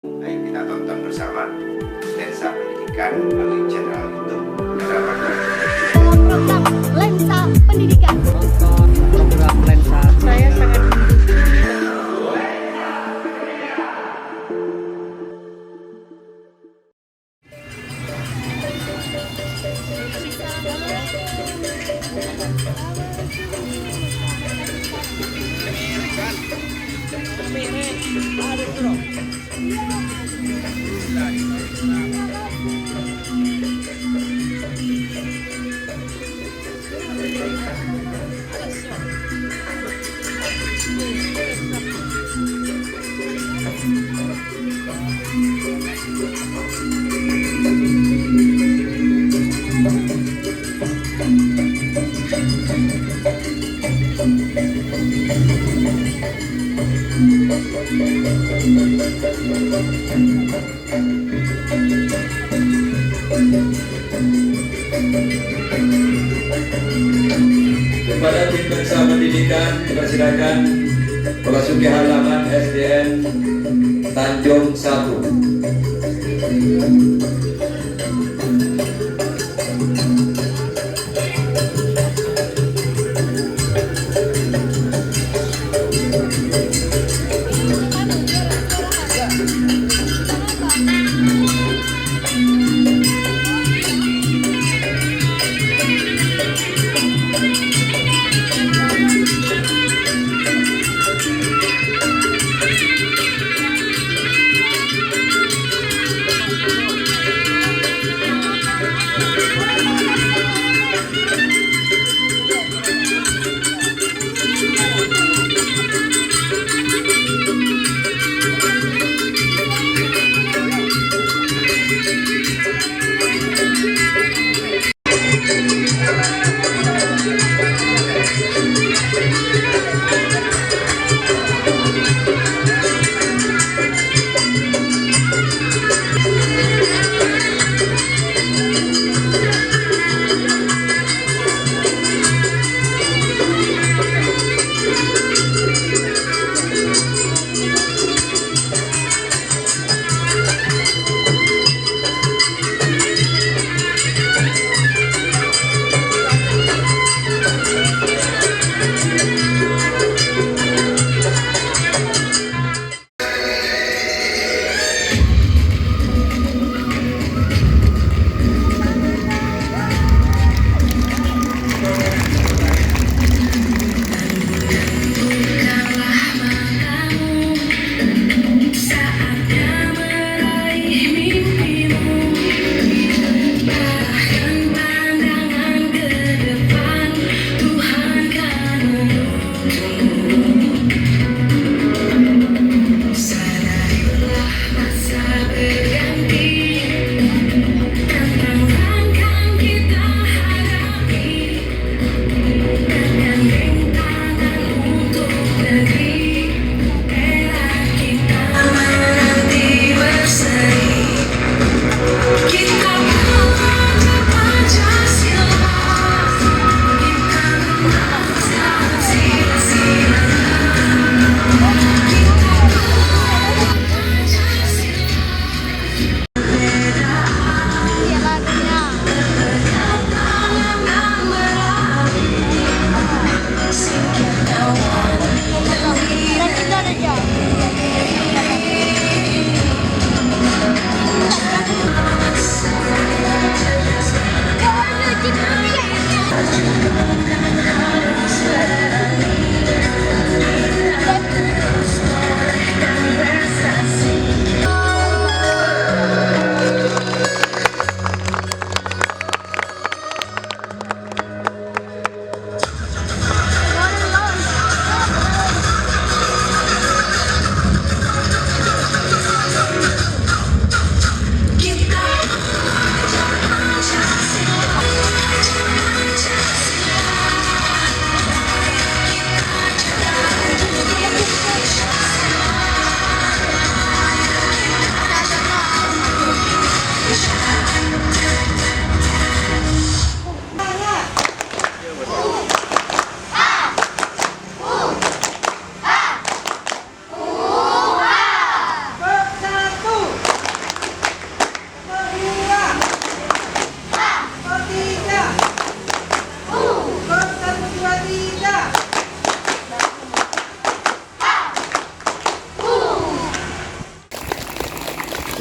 Ayo kita tonton bersama Lensa Pendidikan melalui channel YouTube Harapan. Dalam program Lensa Pendidikan. Nonton program Lensa. Saya sangat kepada tim Lensa Pendidikan dipersilakan memasuki halaman SDN Tanjung 1.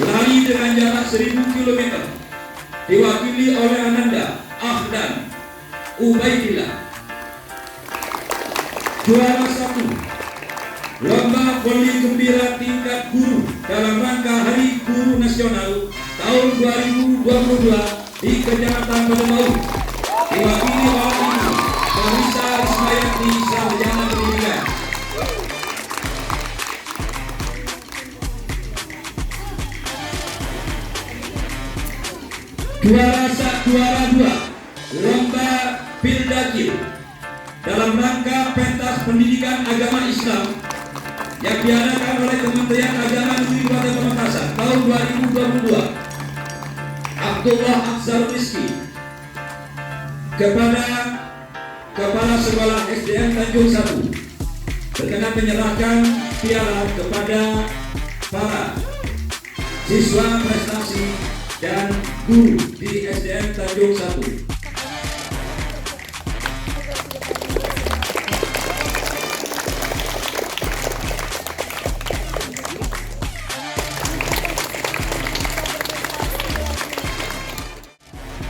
Lari dengan jarak 1000 km diwakili oleh Ananda Ahdan Ubaidillah. Juara 1 lomba voli gembira tingkat guru dalam rangka Hari Guru Nasional tahun 2022 di Kecamatan Pademau, diwakili oleh Ibu Clarissa Rismayati, Sarjana Pendidikan. Juara 2 lomba Pildakil dalam rangka pentas pendidikan agama Islam yang diadakan oleh Kementerian Agama Negeri Kabupaten Pamekasan tahun 2022. Abdullah Aksar Rizki kepada Kepala Sekolah SDN Tanjung 1 berkenan menyerahkan piala kepada para siswa prestasi dan guru di SDN Tanjung 1.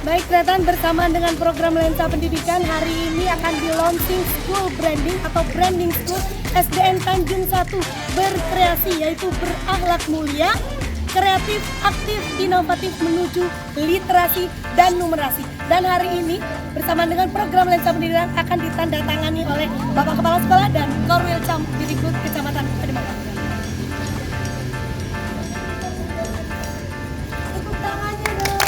Baik, Retan, bersamaan dengan program Lensa Pendidikan, hari ini akan di launching School Branding atau Branding School SDN Tanjung 1 berkreasi, yaitu berakhlak mulia, kreatif, aktif, inovatif menuju literasi dan numerasi. Dan hari ini bersamaan dengan program Lensa Pendidikan akan ditandatangani oleh Bapak Kepala Sekolah dan Korwil Campidikut Kecamatan Pademau. Tepuk tangannya dong.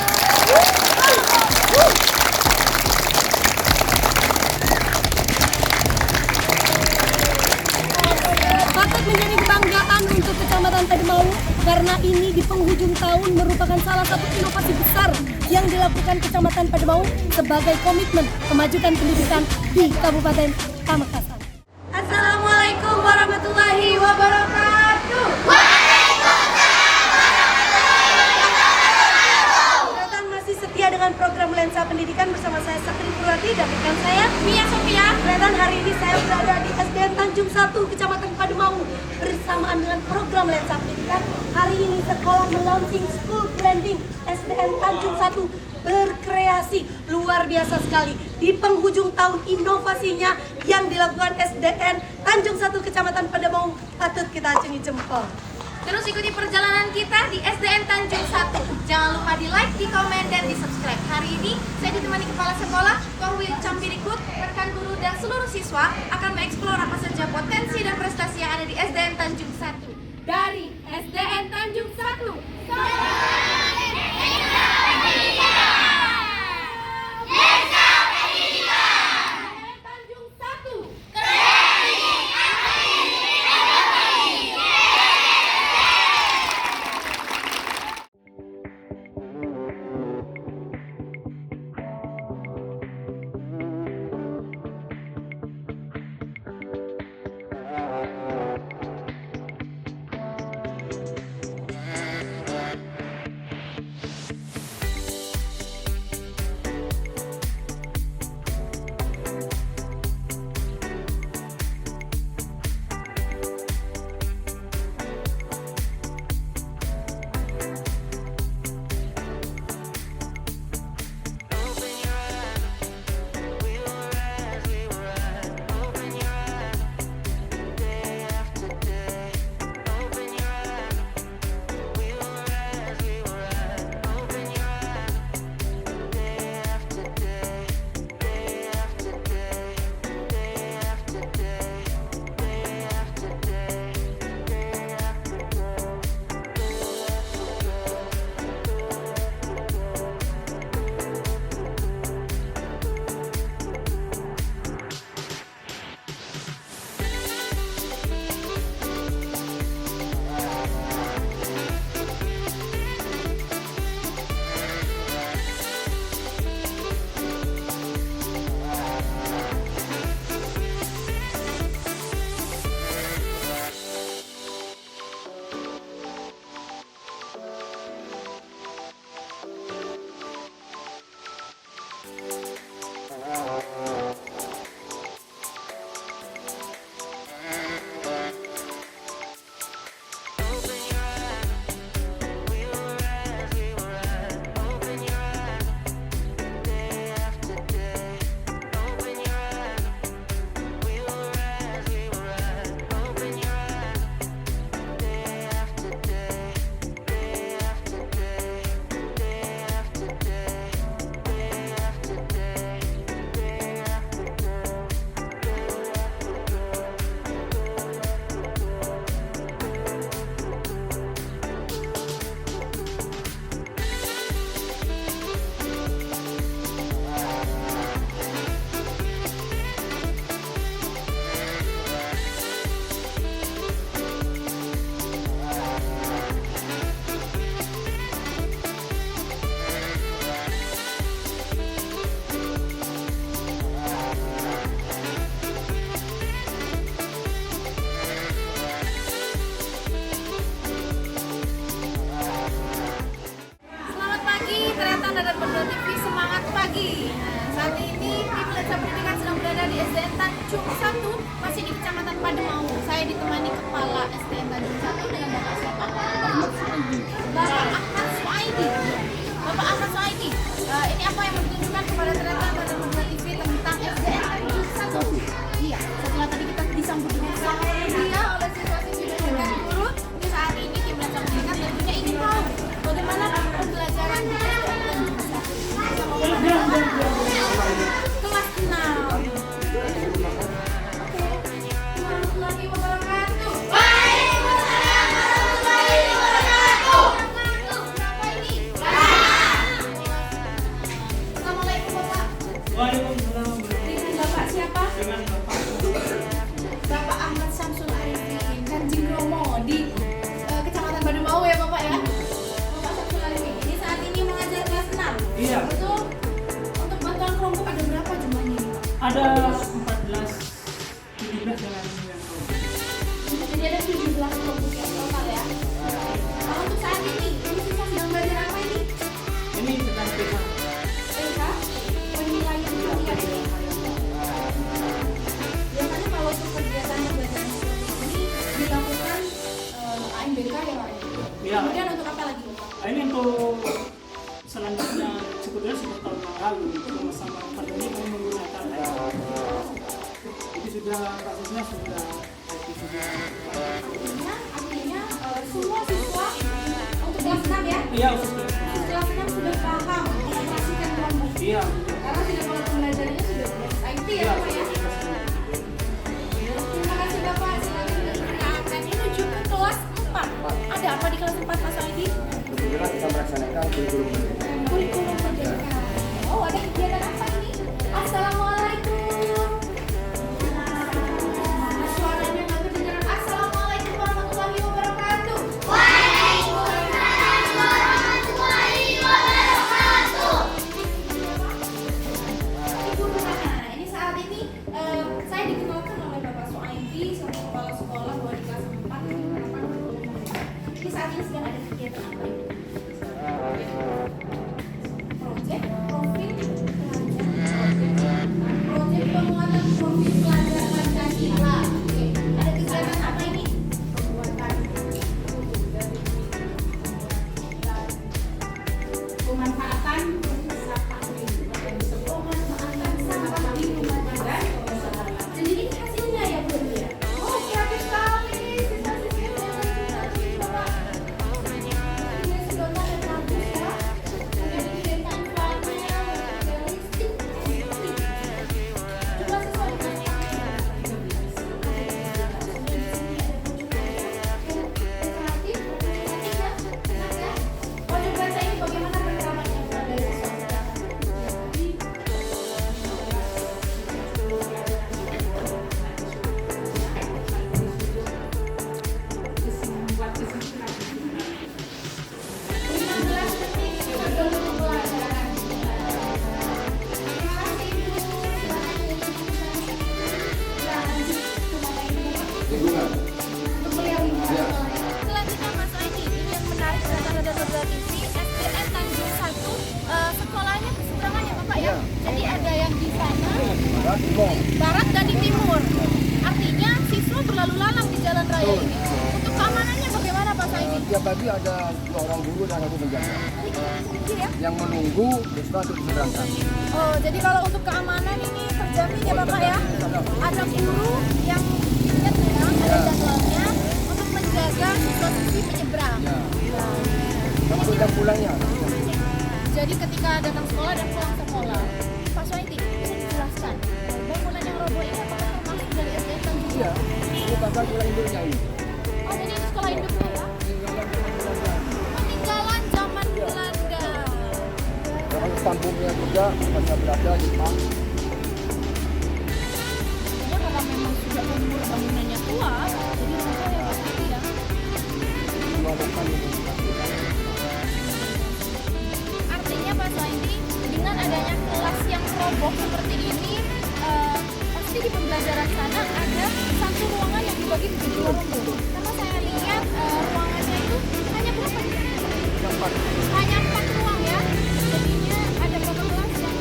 Patut menjadi kebanggaan untuk Kecamatan Pademau karena ini di penghujung tahun merupakan salah satu inovasi besar yang dilakukan Kecamatan Pademau sebagai komitmen kemajuan pendidikan di Kabupaten Pamekasan. Assalamualaikum warahmatullahi wabarakatuh. Retan masih setia dengan program Lensa Pendidikan bersama saya Sakti Purwati dan rekan saya Mia Sofia. Retan, hari ini saya berada di SDN Tanjung 1 Kecamatan Pademau bersamaan dengan program Lensa Pendidikan. Hari ini sekolah melaunching School Branding SDN Tanjung 1 berkreasi luar biasa sekali. Di penghujung tahun inovasinya yang dilakukan SDN Tanjung 1 Kecamatan Pademau patut kita acungi jempol. Terus ikuti perjalanan kita di SDN Tanjung 1. Jangan lupa di like, di komen, dan di subscribe. Hari ini saya ditemani Kepala Sekolah, Korwil Campidikut, rekan guru, dan seluruh siswa akan mengeksplor apa saja potensi dan prestasi yang ada di SDN Tanjung 1. Dari SDN Tanjung 1. Nah, saat ini tim Lensa Pendidikan sedang berada di SDN Tanjung 1, masih di Kecamatan Pademau. Saya ditemani Kepala SDN Tanjung 1 dengan Bapak siapa? Bapak Ahmad Suaidi. Bapak Ahmad Suaidi, ini apa yang menunjukkan kepada ternyata pada Madura TV tentang SDN Tanjung 1? Iya, setelah tadi kita disambut dengan sangat mulia oleh siswa-siswi dan guru, ini saat ini tim Lensa Pendidikan tentunya ingin tahu bagaimana pembelajaran di SDN Tanjung 1. Kelas 6. Warahmatullahi wabarakatuh. Waalaikumsalam warahmatullahi wabarakatuh. Berapa ini? Assalamualaikum Bapak. Waalaikumsalam. Dengan Bapak siapa? Dengan Bapak Bapak Ahmad Samsul Arifin Kanjeng Romo di Kecamatan Pademau ya Bapak ya. Bapak Samsul Arifin ini saat ini mengajar kelas 6. Iya. Betul. Untuk bantuan kelompok ada berapa jumlahnya ini Pak? ada 14, 17 dengan yang Jadi ada 17 kelompok yang total ya. Kalau untuk saat ini siswa sedang belajar apa ini? ini sedang PK. PK penilaian kuliah ini. Biasanya kalau untuk kegiatan pembelajaran seperti ini dilakukan AMBK ya Pak. Iya. Kemudian untuk apa lagi Bapak? Ini untuk selanjutnya sebetulnya sekitar tahun yang lalu sama-sama pandemi kami menggunakan jadi sudah kasusnya sudah Artinya semua siswa untuk kelas 6 ya? iya khusus Kelas 6 sudah paham mengoperasikan kelompok. iya Karena sudah pola pembelajarannya sudah IT ya Pak ya? Terima kasih Bapak. Silakan diperkenalkan. Ini menuju ke kelas 4. Ada apa di kelas 4 Mas Aidi? Kebetulan kita melaksanakan Kurikulum pendidikan. Oh, ada kegiatan apa ini? Assalamualaikum. Suaranya nggak kedengaran. Assalamualaikum warahmatullahi wabarakatuh. Waalaikumsalam warahmatullahi wabarakatuh. Ibu Rumana, ini saat ini saya dikenalkan oleh Bapak Suaidi sebagai kepala sekolah bahwa di kelas 4 ini menerapkan kurikulum. Ini saat ini sedang ada kegiatan apa ini? Proyek profil pelajar, proyek penguatan profil pelajar Pancasila. Oke, ada kegiatan apa ini? Pemanfaatan sampah di rumah tangga. Jadi ini hasilnya ya Bu ya. Oh, kreatif sekali siswa-siswi yang Bapak. Ini sedotan dan lampu ya. Kemudian identitas filenya, realistik, coba sesuai dengan bahasa ini bagaimana penerapannya dari siswa? lingkungan. Selanjutnya Mas Aidi, ini yang menarik berdasarkan data Madura TV, SDN Tanjung 1, sekolahnya keseberangan ya Bapak ya? Jadi ada yang di sana, barat dan di timur. Artinya siswa berlalu lalang di jalan raya ini. Untuk keamanannya bagaimana Pak Saidi? Tiap pagi ada 2 orang guru dan 1 penjaga Ya? yang menunggu siswa untuk diseberangkan. Oh, jadi kalau untuk keamanan ini terjamin ya Bapak ya? Ada guru yang memang ada jadwalnya untuk menjaga siswa-siswi menyeberang. Ya. Termasuk jam pulangnya. Jadi ketika datang sekolah dan pulang sekolah, Pak Suaidi bisa dijelaskan bangunan yang roboh ini apakah termasuk dari SDN Tanjung? Iya. Ini bakal mulai induknya ini. Oh, jadi ini sekolah induknya ya? Peninggalan zaman Belanda. Kalau kampungnya juga masih berada di Jepang. Ya kalau memang sudah umur bangunannya tua, jadi roboh ya Pak Suaidi ya? Melakukan ini. Artinya Pak Suaidi, dengan adanya kelas yang roboh seperti ini, pasti di pembelajaran sana ada satu ruangan yang dibagi menjadi 2 rumpun. Karena saya lihat ruangannya itu hanya berapa di sana? Hanya 4 ruang ya. Jadinya ada berapa kelas yang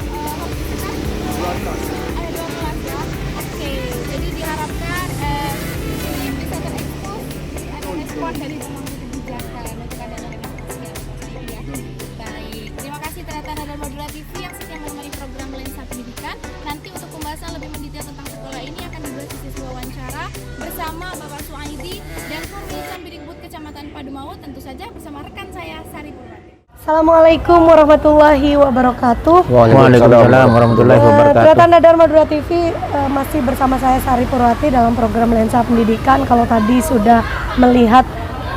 Assalamualaikum warahmatullahi wabarakatuh. Waalaikumsalam warahmatullahi wabarakatuh. Tanda Dharma Madura TV masih bersama saya Sari Purwati dalam program Lensa Pendidikan. Kalau tadi sudah melihat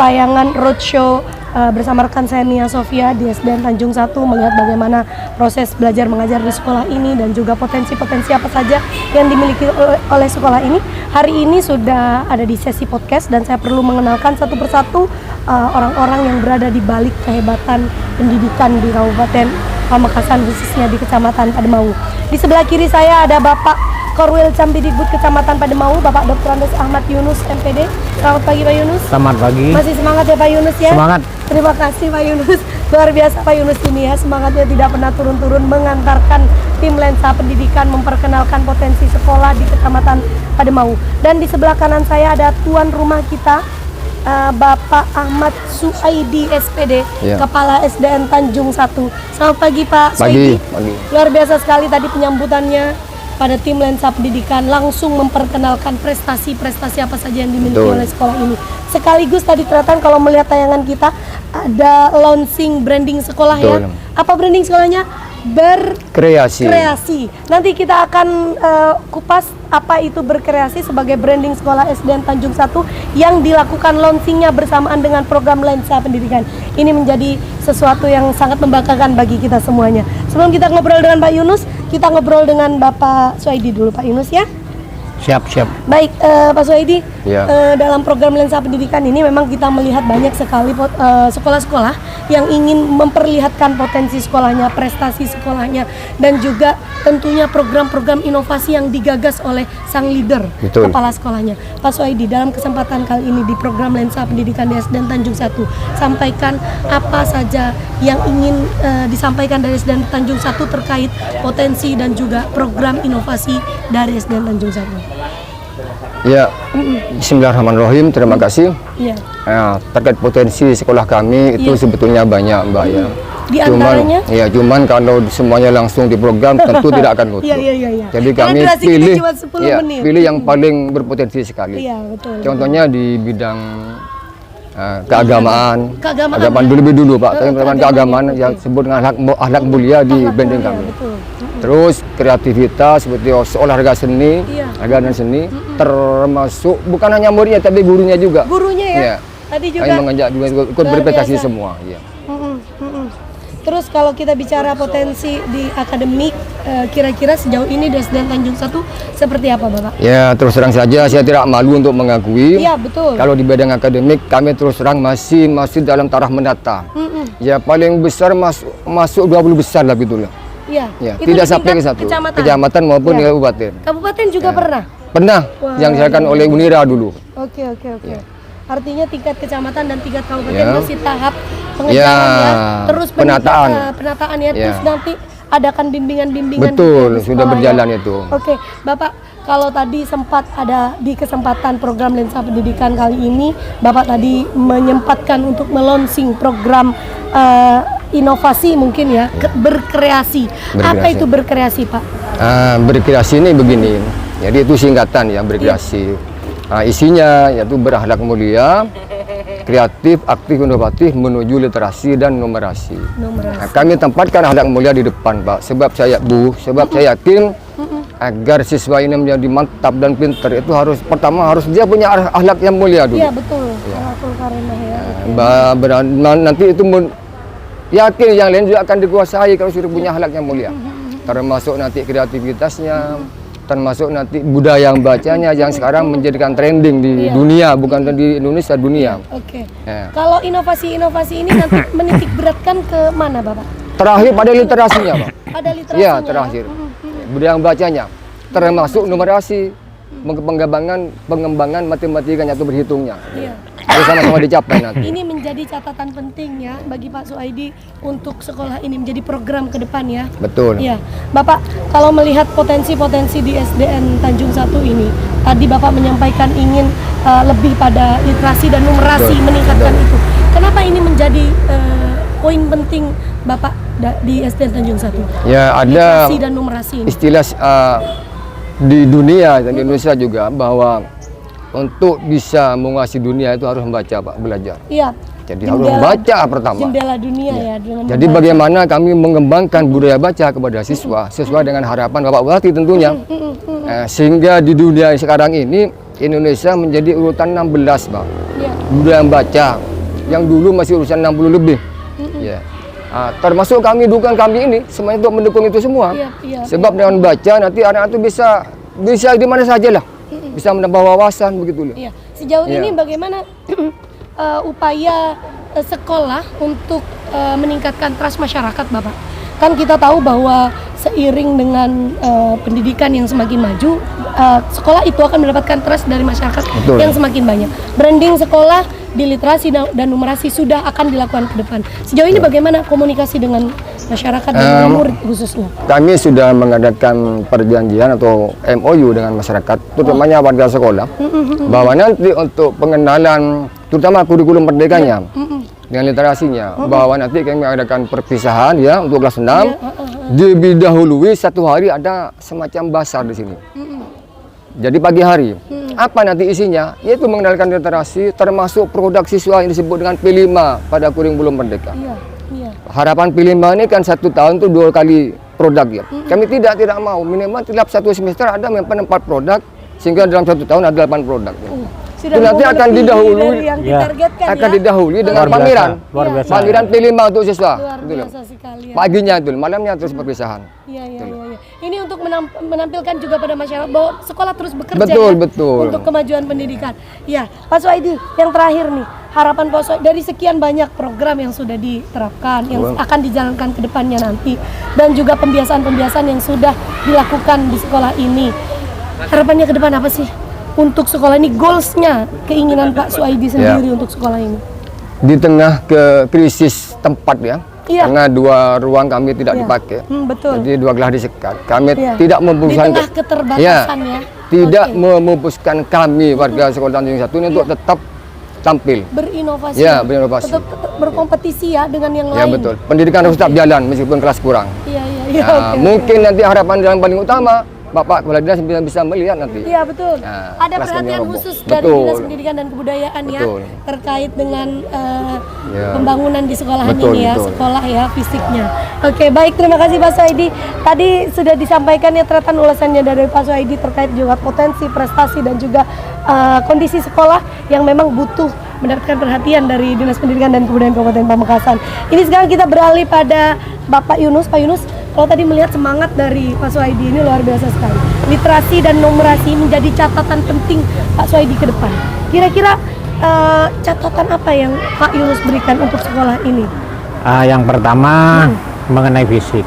tayangan roadshow bersama rekan saya Nia Sofia di SDN Tanjung 1, melihat bagaimana proses belajar mengajar di sekolah ini dan juga potensi-potensi apa saja yang dimiliki oleh sekolah ini. Hari ini sudah ada di sesi podcast dan saya perlu mengenalkan satu persatu orang-orang yang berada di balik kehebatan pendidikan di Kabupaten Pamekasan, khususnya di Kecamatan Pademau. Di sebelah kiri saya ada Bapak Korwil Campidikbud Kecamatan Pademau, Bapak Dr. Andes Ahmad Yunus MPD. Selamat pagi Pak Yunus. Selamat pagi. Masih semangat ya Pak Yunus ya? Semangat. Terima kasih Pak Yunus. Luar biasa Pak Yunus ini ya, semangatnya tidak pernah turun-turun mengantarkan tim Lensa Pendidikan memperkenalkan potensi sekolah di Kecamatan Pademau. Dan di sebelah kanan saya ada tuan rumah kita, Bapak Ahmad Suaidi SPD, Ya. Kepala SDN Tanjung 1. Selamat pagi Pak Suaidi. Pagi. Luar biasa sekali tadi penyambutannya pada tim Lensa Pendidikan, langsung memperkenalkan prestasi-prestasi apa saja yang dimiliki Betul. oleh sekolah ini. Sekaligus tadi ternyata kalau melihat tayangan kita ada launching branding sekolah. Betul. Ya. Apa branding sekolahnya? Kreasi. Nanti kita akan kupas apa itu berkreasi sebagai branding sekolah SDN Tanjung 1 yang dilakukan launchingnya bersamaan dengan program Lensa Pendidikan. Ini menjadi sesuatu yang sangat membanggakan bagi kita semuanya. Sebelum kita ngobrol dengan Pak Yunus, kita ngobrol dengan Bapak Suaidi dulu Pak Yunus ya. Siap. Baik Pak Suaidi, Ya. dalam program Lensa Pendidikan ini memang kita melihat banyak sekali sekolah-sekolah yang ingin memperlihatkan potensi sekolahnya, prestasi sekolahnya, dan juga tentunya program-program inovasi yang digagas oleh sang leader, Betul. kepala sekolahnya. Pak Suaidi, dalam kesempatan kali ini di program Lensa Pendidikan di SDN Tanjung 1, sampaikan apa saja yang ingin disampaikan dari SDN Tanjung 1 terkait potensi dan juga program inovasi dari SDN Tanjung 1. Ya, bismillahirrahmanirrahim. Terima kasih. Iya. Terkait potensi sekolah kami itu Iya. sebetulnya banyak, Mbak ya. Di antaranya? Cuman kalau semuanya langsung di program tentu tidak akan utuh. Iya. Jadi Karena kami durasi kita pilih, cuma 10 menit. pilih yang paling berpotensi sekali. Iya, betul. Contohnya di bidang keagamaan. Keagamaan. Keagamaan lebih dulu Pak. Keagamaan, Keagamaan oke. yang disebut dengan akhlak mulia di Akhlak benteng mulia, kami. betul. Terus kreativitas seperti olahraga seni, Iya. olahraga dan seni, termasuk bukan hanya muridnya tapi gurunya juga. Gurunya ya. Iya. Tadi juga. Kami mengajak juga ikut luar berprestasi biasa. semua. Iya. Terus kalau kita bicara potensi di akademik, kira-kira sejauh ini di SDN Tanjung 1 seperti apa Bapak? Ya terus terang saja saya tidak malu untuk mengakui. Iya betul. Kalau di bidang akademik kami terus terang masih dalam taraf menata. Ya paling besar masuk 20 besar lah gitulah. Iya. Ya, Itu tidak di sampai ke tingkat satu. Kecamatan maupun Iya. kabupaten. Kabupaten juga Ya. pernah? Pernah Wah, yang dilakukan iya. oleh Unira dulu. Oke. Ya. Artinya tingkat kecamatan dan tingkat kabupaten Ya. masih tahap pengejaran ya. Terus penataan. Penataan ya. Ya. Terus nanti adakan bimbingan-bimbingan. Betul, di sudah sekolah, berjalan ya. itu. Oke, Bapak, kalau tadi sempat ada di kesempatan program Lensa Pendidikan kali ini, Bapak tadi menyempatkan untuk melonsing program inovasi mungkin ya, berkreasi. Apa Berkreasi. itu berkreasi, Pak? Berkreasi ini begini, jadi itu singkatan ya berkreasi. Isinya yaitu berakhlak mulia, kreatif, aktif, inovatif menuju literasi dan numerasi. Kami tempatkan akhlak mulia di depan Pak, sebab saya yakin agar siswa ini menjadi mantap dan pintar itu pertama harus dia punya akhlak yang mulia dulu. Iya betul, akhlakul karimah ya. Nanti itu yakin yang lain juga akan dikuasai kalau sudah punya akhlak yang mulia. Termasuk nanti kreativitasnya, termasuk nanti budaya yang bacanya yang sekarang menjadikan trending di dunia, bukan di Indonesia, dunia. Oke. Ya. Kalau inovasi-inovasi ini nanti menitik beratkan ke mana, Bapak? Terakhir pada literasinya, Pak. Pada literasinya. Iya, terakhir. Budaya yang bacanya, termasuk numerasi, pengembangan matematikanya atau berhitungnya. Iya. Harus sama-sama dicapai nanti. Ini menjadi catatan penting ya bagi Pak Suaidi untuk sekolah ini menjadi program ke depan ya. Betul. Iya. Bapak, kalau melihat potensi-potensi di SDN Tanjung 1 ini, tadi Bapak menyampaikan ingin lebih pada literasi dan numerasi, Betul. meningkatkan Betul. itu. Kenapa ini menjadi poin penting Bapak di SDN Tanjung 1? Ya, ada literasi dan numerasi ini. istilah di dunia dan di Indonesia juga bahwa untuk bisa menguasai dunia itu harus membaca, Pak, belajar. Iya. Jadi harus baca pertama. Jendela dunia ya. Dengan Jadi bagaimana kami mengembangkan budaya baca kepada siswa sesuai dengan harapan Bapak Bupati tentunya. Sehingga di dunia sekarang ini Indonesia menjadi urutan 16, Pak. Ya. Budaya baca yang dulu masih urusan 60 lebih. Ya. Termasuk kami dukung kami ini semuanya untuk mendukung itu semua. Iya. Sebab dengan baca nanti anak-anak itu bisa di mana saja lah. Bisa menambah wawasan begitu loh. Iya. Sejauh ini bagaimana upaya sekolah untuk meningkatkan trust masyarakat, Bapak? Kan kita tahu bahwa seiring dengan pendidikan yang semakin maju, sekolah itu akan mendapatkan trust dari masyarakat yang semakin banyak. Branding sekolah di literasi dan numerasi sudah akan dilakukan ke depan. Sejauh ini bagaimana komunikasi dengan masyarakat dan murid khususnya? Kami sudah mengadakan perjanjian atau MOU dengan masyarakat, terutamanya warga sekolah, bahwa nanti untuk pengenalan terutama kurikulum merdekanya dengan literasinya, bahwa nanti kami mengadakan perpisahan ya untuk kelas 6, didahului 1 hari ada semacam basar di sini. Jadi pagi hari, apa nanti isinya? Yaitu mengenalkan literasi, termasuk produk siswa yang disebut dengan P5 pada kurikulum merdeka. Harapan P5 ini kan 1 tahun tuh 2 kali produk ya. Kami tidak mau, minimal tiap 1 semester ada 4 produk, sehingga dalam 1 tahun ada 8 produk. Itu nanti akan didahului, didahului dengan pameran. Pameran P5 untuk siswa. Luar biasa sekali ya. Paginya itu, malamnya terus perpisahan. Iya. Ini untuk menampilkan juga pada masyarakat bahwa sekolah terus bekerja betul. untuk kemajuan pendidikan. Ya, Pak Suwaidi, yang terakhir nih, harapan Pak Suwaidi dari sekian banyak program yang sudah diterapkan, yang akan dijalankan ke depannya nanti, dan juga pembiasaan-pembiasaan yang sudah dilakukan di sekolah ini. Harapannya ke depan apa sih? Untuk sekolah ini, goalsnya, keinginan Pak Suwaidi sendiri untuk sekolah ini? Di tengah krisis tempat ya, karena 2 ruang kami tidak dipakai, jadi 2 kelas disekat. Kami tidak memupuskan, di tengah keterbatasan tidak memupuskan kami warga sekolah Tanjung 1 ini untuk tetap tampil, berinovasi, berinovasi, tetap berkompetisi ya dengan yang lain. Betul. Pendidikan harus tetap jalan meskipun kelas kurang. Mungkin nanti harapan yang paling utama Bapak Kepala Dinas bisa melihat nanti. Iya betul. Ada perhatian khusus dari Dinas Pendidikan dan Kebudayaan ya terkait dengan pembangunan di sekolahan ini ya, sekolah ya, fisiknya. Oke, baik, terima kasih Pak Suwaidi. Tadi sudah disampaikan ya ternyata ulasannya dari Pak Suwaidi terkait juga potensi, prestasi dan juga kondisi sekolah yang memang butuh mendapatkan perhatian dari Dinas Pendidikan dan Kebudayaan Kabupaten Pamekasan. Ini sekarang kita beralih pada Bapak Yunus. Pak Yunus, kalau tadi melihat semangat dari Pak Suwaidi ini luar biasa sekali. Literasi dan numerasi menjadi catatan penting Pak Suwaidi ke depan. Kira-kira catatan apa yang Pak Yunus berikan untuk sekolah ini? Yang pertama mengenai fisik.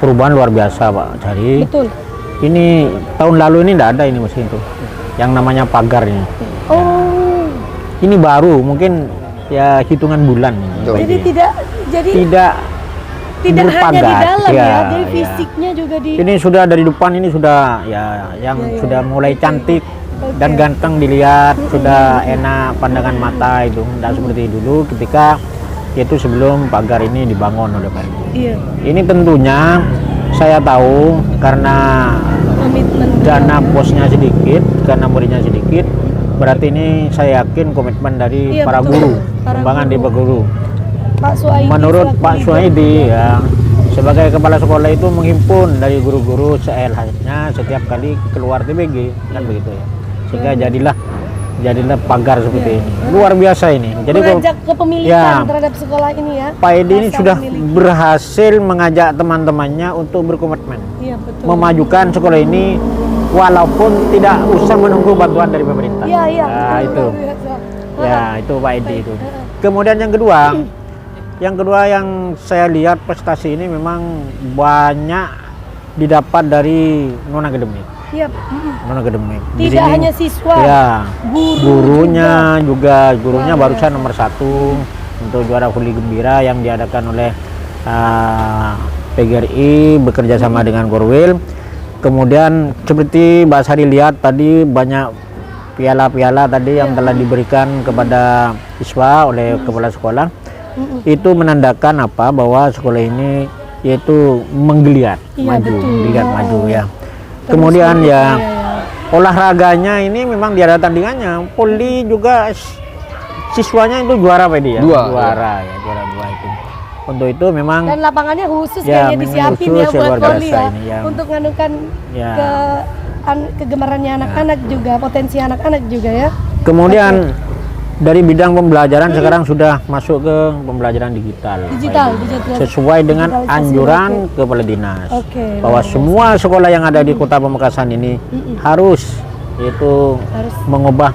Perubahan luar biasa Pak. Jadi ini tahun lalu ini tidak ada ini mesin itu. Yang namanya pagarnya. Ini baru mungkin ya hitungan bulan. Jadi tidak hanya di dalam jadi fisiknya juga di. Ini sudah dari depan ini sudah sudah mulai cantik dan ganteng dilihat, sudah enak pandangan mata itu, tidak seperti dulu ketika itu sebelum pagar ini dibangun oleh Pak. Ini tentunya saya tahu karena dana bosnya sedikit, karena muridnya sedikit, berarti ini saya yakin komitmen dari para guru, pengembangan di guru. Pak Suwaidi, menurut Pak Suwaidi ya, sebagai kepala sekolah itu menghimpun dari guru-guru seelahnya setiap kali keluar TBG kan begitu ya, sehingga jadilah pagar seperti ini. Luar biasa ini. Jadi mengajak kepemilikan terhadap sekolah ini ya. Pak Edi ini sudah berhasil mengajak teman-temannya untuk berkomitmen, memajukan sekolah ini walaupun tidak usah menunggu bantuan dari pemerintah. Itu Pak Edi itu. Kemudian yang kedua yang saya lihat prestasi ini memang banyak didapat dari non akademik. Non akademik. Tidak hanya siswa. Gurunya barusan nomor 1 untuk juara Huli Gembira yang diadakan oleh PGRI bekerja sama dengan Korwil. Kemudian seperti Mbak Sari lihat tadi banyak piala-piala tadi yang telah diberikan kepada siswa oleh kepala sekolah. Itu menandakan apa, bahwa sekolah ini yaitu menggeliat maju ya. Kemudian olahraganya ini memang dia ada tandingannya. Poli juga siswanya itu juara Pak Edi ya? Dua, Juara ya, juara 2 itu. Untuk itu memang Dan lapangannya khusus Ya, kayaknya memang disiapin khusus ya ya, buat luar voli biasa ya. ini yang- Untuk nganukan Ya. kegemarannya anak-anak juga, potensi anak-anak juga ya. kemudian dari bidang pembelajaran sekarang sudah masuk ke pembelajaran digital. Pak Digital, Edi. digital. Sesuai dengan Digitalisasi, anjuran Kepala Dinas. Oke, Bahwa luar biasa. semua sekolah yang ada di Kota Pamekasan ini harus Harus. mengubah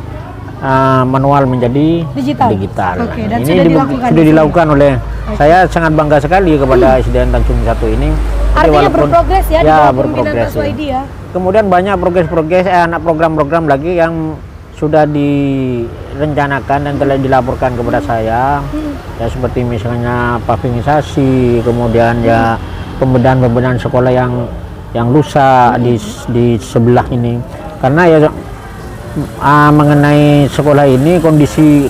manual menjadi Digital. Nah, Oke, dan ini sudah dilakukan di sudah sini. dilakukan oleh saya sangat bangga sekali kepada SDN Tanjung 1 ini. Jadi Artinya walaupun- berprogres ya di bawah kepemimpinan berprogres, Pak Suwaidi ya. Kemudian banyak progres-progres anak program-program lagi yang sudah direncanakan dan telah dilaporkan kepada saya. Ya seperti misalnya pavingisasi, kemudian ya pembedahan sekolah yang rusak di sebelah ini. Karena ya mengenai sekolah ini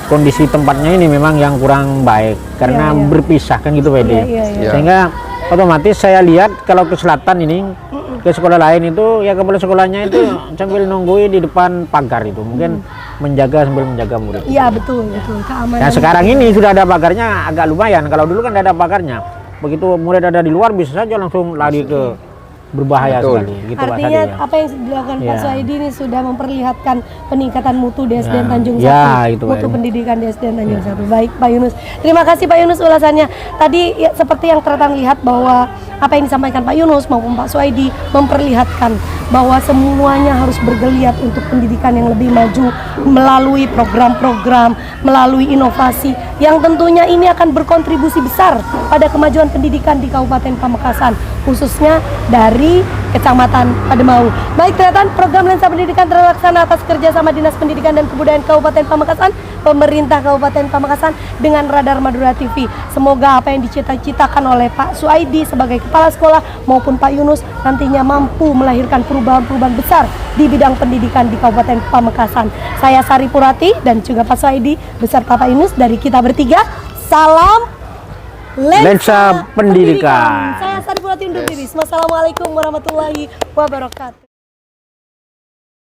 kondisi tempatnya ini memang yang kurang baik karena Iya, iya. berpisah kan gitu Pak Edi. Iya, iya, iya. Sehingga otomatis saya lihat kalau ke selatan ini ke sekolah lain itu ya kepala sekolahnya itu sambil nungguin di depan pagar itu mungkin sambil menjaga murid. Iya betul betul keamanan. Nah sekarang ini sudah ada pagarnya agak lumayan. Kalau dulu kan tidak ada pagarnya. Begitu murid ada di luar bisa saja langsung lari ke berbahaya Betul. sekali. Gitu Pak Artinya Sadi, ya. apa yang dilakukan Pak Ya. Suwaidi ini sudah memperlihatkan peningkatan mutu di SDN Ya. Tanjung Ya, 1, itu, mutu Pak. pendidikan di SDN Tanjung 1. Baik Pak Yunus, terima kasih Pak Yunus ulasannya. Tadi ya, seperti yang Tretan lihat bahwa apa yang disampaikan Pak Yunus maupun Pak Suwaidi memperlihatkan bahwa semuanya harus bergeliat untuk pendidikan yang lebih maju melalui program-program, melalui inovasi yang tentunya ini akan berkontribusi besar pada kemajuan pendidikan di Kabupaten Pamekasan, khususnya dari Kecamatan Pademau. Baik Tretan, program Lensa Pendidikan terlaksana atas kerjasama Dinas Pendidikan dan Kebudayaan Kabupaten Pamekasan, Pemerintah Kabupaten Pamekasan dengan Radar Madura TV. Semoga apa yang dicita-citakan oleh Pak Suwaidi sebagai kepala sekolah maupun Pak Yunus nantinya mampu melahirkan perubahan-perubahan besar di bidang pendidikan di Kabupaten Pamekasan. Saya Sari Purati dan juga Pak Suwaidi beserta Pak Yunus dari kita bertiga. Salam Lensa Pendidikan. Saya Sari Purati undur diri. Wassalamualaikum warahmatullahi wabarakatuh.